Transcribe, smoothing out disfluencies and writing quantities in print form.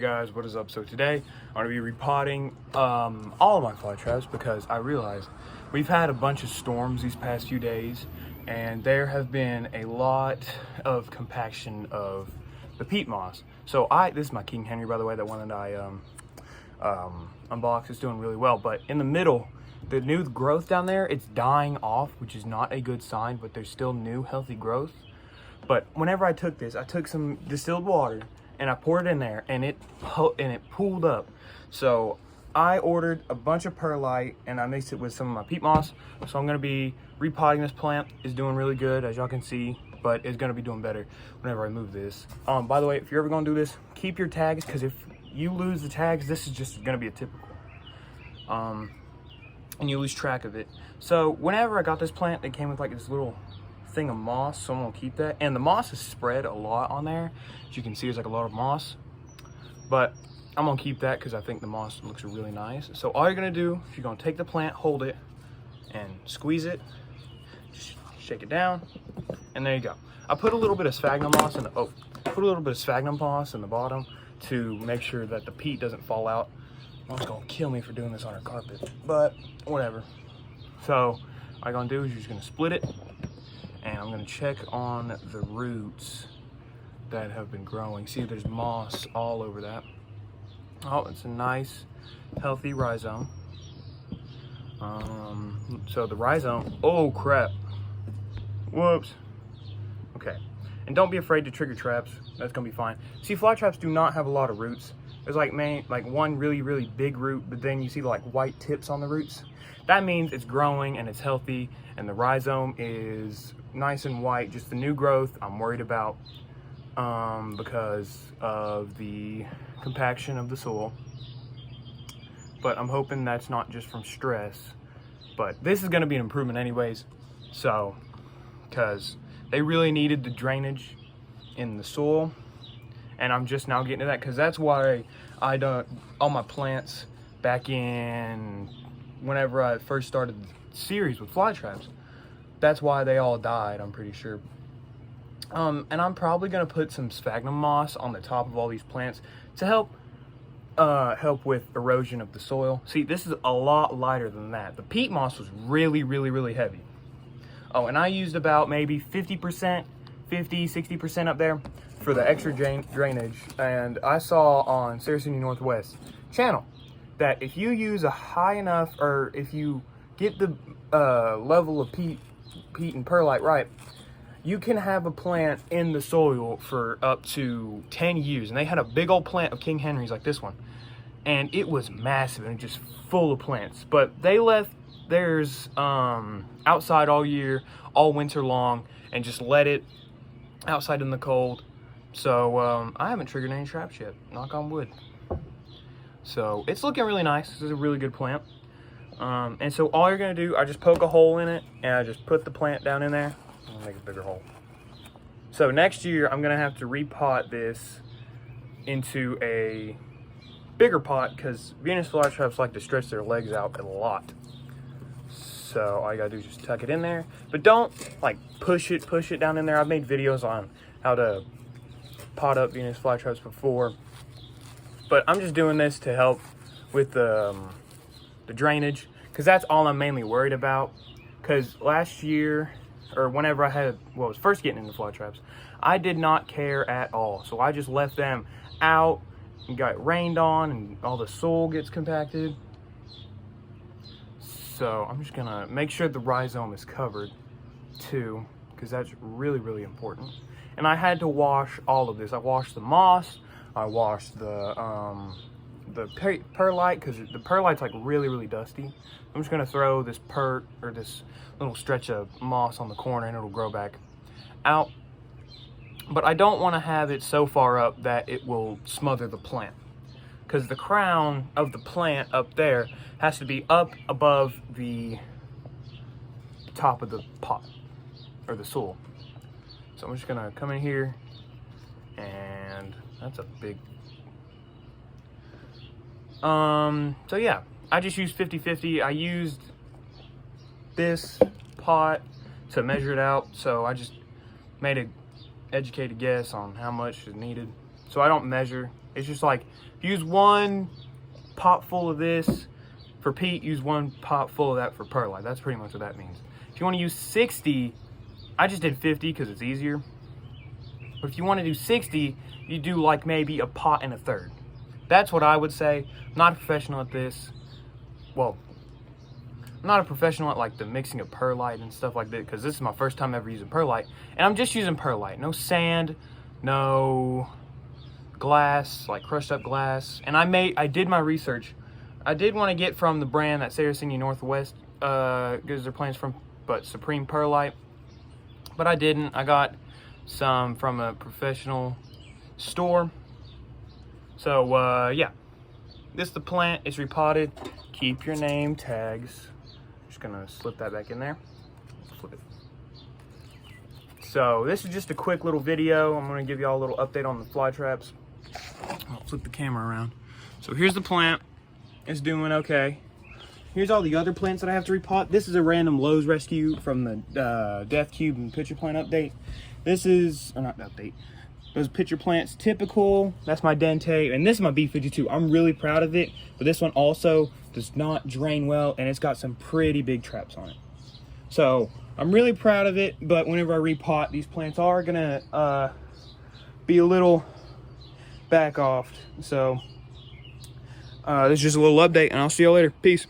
Guys, what is up? So today I'm going to be repotting all of my fly traps because I realized we've had a bunch of storms these past few days and there have been a lot of compaction of the peat moss. So this is my King Henry, by the way, that one that I unboxed. Is doing really well, but in the middle, the new growth down there, it's dying off, which is not a good sign, but there's still new healthy growth. But whenever I took some distilled water and I poured it in there, and it pooled up. So I ordered a bunch of perlite and I mixed it with some of my peat moss. So I'm gonna be repotting this plant. It's doing really good, as y'all can see, but it's gonna be doing better whenever I move this. By the way, if you're ever gonna do this, keep your tags, because if you lose the tags, this is just gonna be a typical. And you lose track of it. So whenever I got this plant, it came with like this little thing of moss, so I'm gonna keep that. And the moss is spread a lot on there. As you can see, there's like a lot of moss, but I'm gonna keep that because I think the moss looks really nice. So all you're gonna do is you're gonna take the plant, hold it, and squeeze it, just shake it down, and there you go. I put a little bit of sphagnum moss in the bottom to make sure that the peat doesn't fall out. Mom's gonna kill me for doing this on her carpet, but whatever. So all I'm gonna do is you're just gonna split it, and I'm gonna check on the roots that have been growing. See, there's moss all over that. Oh, it's a nice, healthy rhizome. So the rhizome, oh crap. Whoops. Okay, and don't be afraid to trigger traps. That's gonna be fine. See, fly traps do not have a lot of roots. There's like one really big root, but then you see like white tips on the roots. That means it's growing and it's healthy, and the rhizome is nice and white. Just the new growth I'm worried about because of the compaction of the soil. But I'm hoping that's not just from stress. But this is going to be an improvement anyways. So, because they really needed the drainage in the soil, and I'm just now getting to that, because that's why I done all my plants back in whenever I first started the series with fly traps. That's why they all died, I'm pretty sure. And I'm probably gonna put some sphagnum moss on the top of all these plants to help with erosion of the soil. See, this is a lot lighter than that. The peat moss was really heavy. Oh, and I used about maybe 50%, 60% up there for the extra drainage. And I saw on Sarasota Northwest channel that if you use a high enough, or if you get the level of peat and perlite right, you can have a plant in the soil for up to 10 years. And they had a big old plant of King Henrys like this one, and it was massive and just full of plants. But they left theirs outside all year, all winter long, and just let it outside in the cold. So I haven't triggered any traps yet, knock on wood. So it's looking really nice. This is a really good plant. And so all you're gonna do, I just poke a hole in it and I just put the plant down in there. I'll make a bigger hole. So next year I'm gonna have to repot this into a bigger pot, because Venus flytraps like to stretch their legs out a lot. So all you gotta do is just tuck it in there, but don't like push it down in there. I've made videos on how to pot up Venus flytraps before, but I'm just doing this to help with the drainage, because that's all I'm mainly worried about. Because last year, or whenever I was first getting into fly traps, I did not care at all. So I just left them out and got rained on, and all the soil gets compacted. So I'm just gonna make sure the rhizome is covered too, because that's really important. And I had to wash all of this. I washed the moss, I washed the perlite, because the perlite's like really dusty. I'm just gonna throw this this little stretch of moss on the corner, and it'll grow back out. But I don't want to have it so far up that it will smother the plant, because the crown of the plant up there has to be up above the top of the pot or the soil. So I'm just gonna come in here, and that's a big. So yeah, I just used 50-50. I used this pot to measure it out, so I just made an educated guess on how much is needed. So I don't measure It's just like, use 1 pot full of this for peat, use 1 pot full of that for perlite. That's pretty much what that means. If you want to use 60, I just did 50 because it's easier. But if you want to do 60, you do like maybe a pot and a third. That's what I would say. I'm not a professional at this. Well, I'm not a professional at like the mixing of perlite and stuff like that, because this is my first time ever using perlite. And I'm just using perlite. No sand, no glass, like crushed up glass. And I did my research. I did want to get from the brand that Sarah Senior Northwest gives their plants from, but Supreme Perlite. But I didn't. I got some from a professional store. So yeah, this is the plant. It's repotted. Keep your name tags. Just gonna slip that back in there. Flip it. So this is just a quick little video. I'm gonna give y'all a little update on the fly traps. I'll flip the camera around. So here's the plant. It's doing okay. Here's all the other plants that I have to repot. This is a random Lowe's rescue from the Death Cube and Pitcher Plant update. This is, or not update, those pitcher plants, typical. That's my Dente, and this is my B52. I'm really proud of it, but this one also does not drain well, and it's got some pretty big traps on it. So I'm really proud of it, but whenever I repot, these plants are gonna be a little back off. So this is just a little update, and I'll see y'all later. Peace.